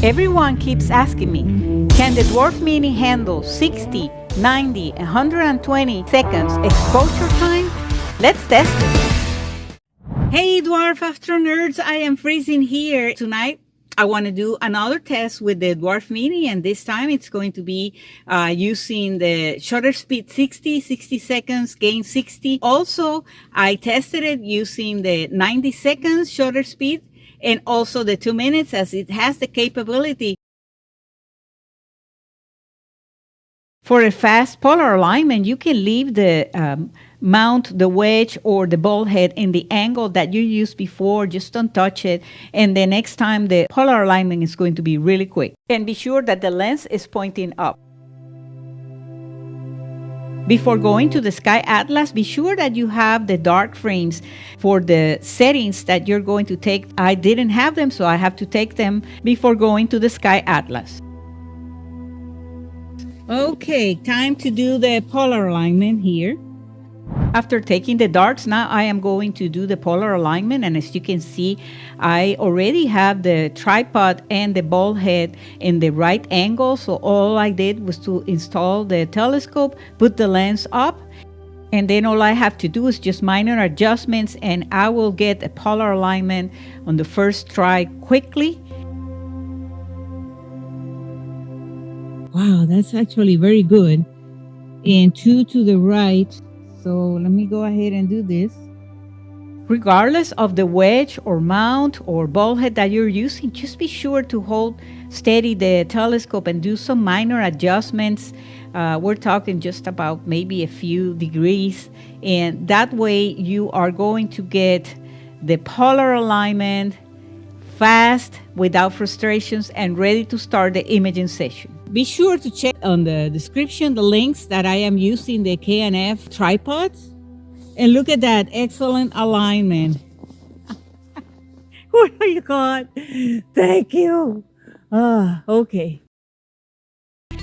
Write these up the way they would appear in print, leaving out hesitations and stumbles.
Everyone keeps asking me, can the Dwarf Mini handle 60, 90, 120 seconds exposure time? Let's test it. Hey Dwarf Astro-Nerds, I am freezing here tonight. I want to do another test with the Dwarf Mini, and this time it's going to be using the shutter speed 60 seconds, gain 60. Also, I tested it using the 90 seconds shutter speed and also the 2 minutes, as it has the capability for a fast polar alignment. You can leave the mount the wedge or the ball head in the angle that you used before. Just don't touch it, and the next time the polar alignment is going to be really quick. And be sure that the lens is pointing up. Before going to the Sky Atlas, be sure that you have the dark frames for the settings that you're going to take. I didn't have them, so I have to take them before going to the Sky Atlas. Okay, time to do the polar alignment here. After taking the darks, now I am going to do the polar alignment, and as you can see, I already have the tripod and the ball head in the right angle, so all I did was to install the telescope, put the lens up, and then all I have to do is just minor adjustments, and I will get a polar alignment on the first try quickly. Wow, that's actually very good. And 2 to the right. So let me go ahead and do this. Regardless of the wedge or mount or ball head that you're using, just be sure to hold steady the telescope and do some minor adjustments. We're talking just about maybe a few degrees, and that way you are going to get the polar alignment fast, without frustrations, and ready to start the imaging session. Be sure to check on the description the links that I am using the K&F tripods. And look at that excellent alignment. What are you called? Thank you. Okay.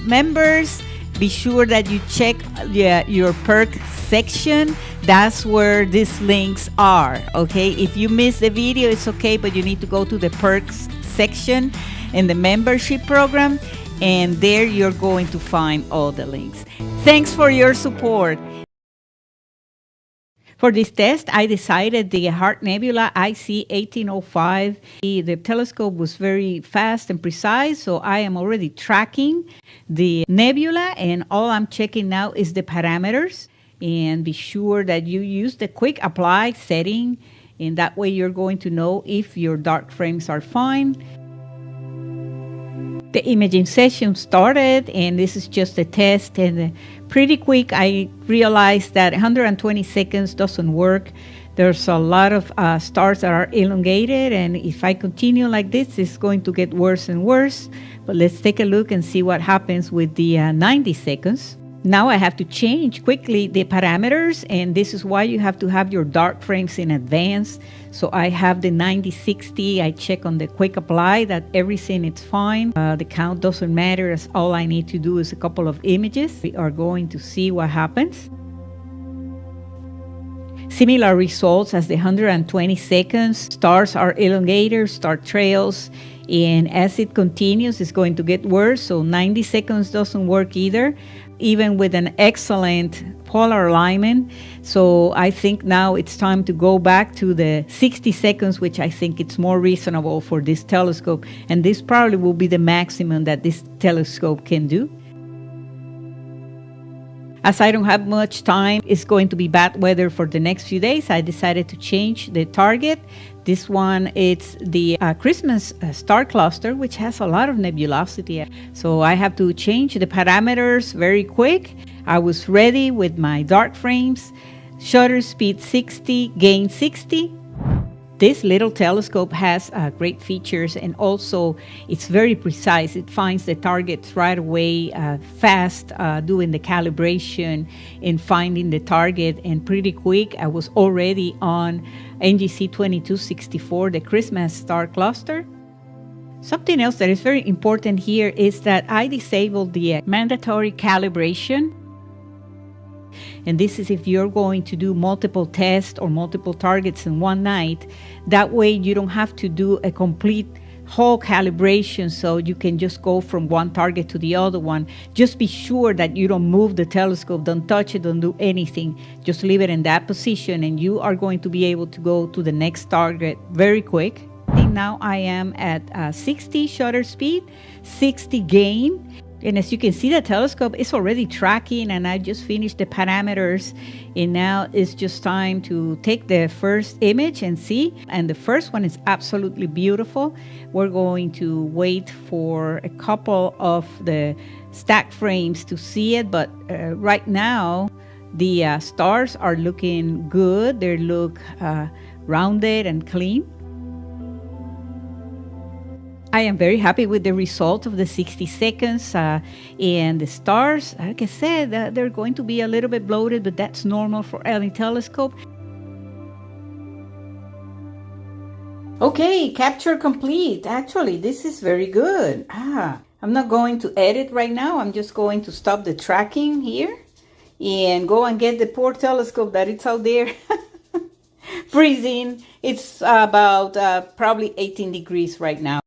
Members, be sure that you check your perk section. That's where these links are, okay? If you missed the video, it's okay, but you need to go to the perks section in the membership program, and there you're going to find all the links. Thanks for your support. For this test, I decided the Heart Nebula IC 1805. The telescope was very fast and precise, so I am already tracking the nebula, and all I'm checking now is the parameters. And be sure that you use the quick apply setting, and that way you're going to know if your dark frames are fine. The imaging session started, and this is just a test, and pretty quick I realized that 120 seconds doesn't work. There's a lot of stars that are elongated, and if I continue like this, it's going to get worse and worse. But let's take a look and see what happens with the 90 seconds. Now I have to change quickly the parameters, and this is why you have to have your dark frames in advance. So I have the 90-60. I check on the quick apply that everything is fine. The count doesn't matter, as all I need to do is a couple of images. We are going to see what happens. Similar results as the 120 seconds. Stars are elongated, star trails, and as it continues, it's going to get worse. So 90 seconds doesn't work either, even with an excellent polar alignment. So I think now it's time to go back to the 60 seconds, which I think it's more reasonable for this telescope. And this probably will be the maximum that this telescope can do. As I don't have much time, it's going to be bad weather for the next few days. I decided to change the target. This one, it's the Christmas star cluster, which has a lot of nebulosity. So I have to change the parameters very quick. I was ready with my dark frames, shutter speed 60, gain 60. This little telescope has great features, and also it's very precise. It finds the targets right away, fast, doing the calibration and finding the target, and pretty quick. I was already on NGC 2264, the Christmas star cluster. Something else that is very important here is that I disabled the mandatory calibration. And this is if you're going to do multiple tests or multiple targets in one night. That way you don't have to do a complete whole calibration, so you can just go from one target to the other one. Just be sure that you don't move the telescope, don't touch it, don't do anything. Just leave it in that position and you are going to be able to go to the next target very quick. Now I am at 60 shutter speed, 60 gain. And as you can see, the telescope is already tracking, and I just finished the parameters, and now it's just time to take the first image and see. And the first one is absolutely beautiful. We're going to wait for a couple of the stack frames to see it, but right now the stars are looking good. They look rounded and clean. I am very happy with the result of the 60 seconds and the stars. Like I said, they're going to be a little bit bloated, but that's normal for any telescope. Okay, capture complete. Actually, this is very good. I'm not going to edit right now. I'm just going to stop the tracking here and go and get the poor telescope that it's out there. Freezing. It's about probably 18 degrees right now.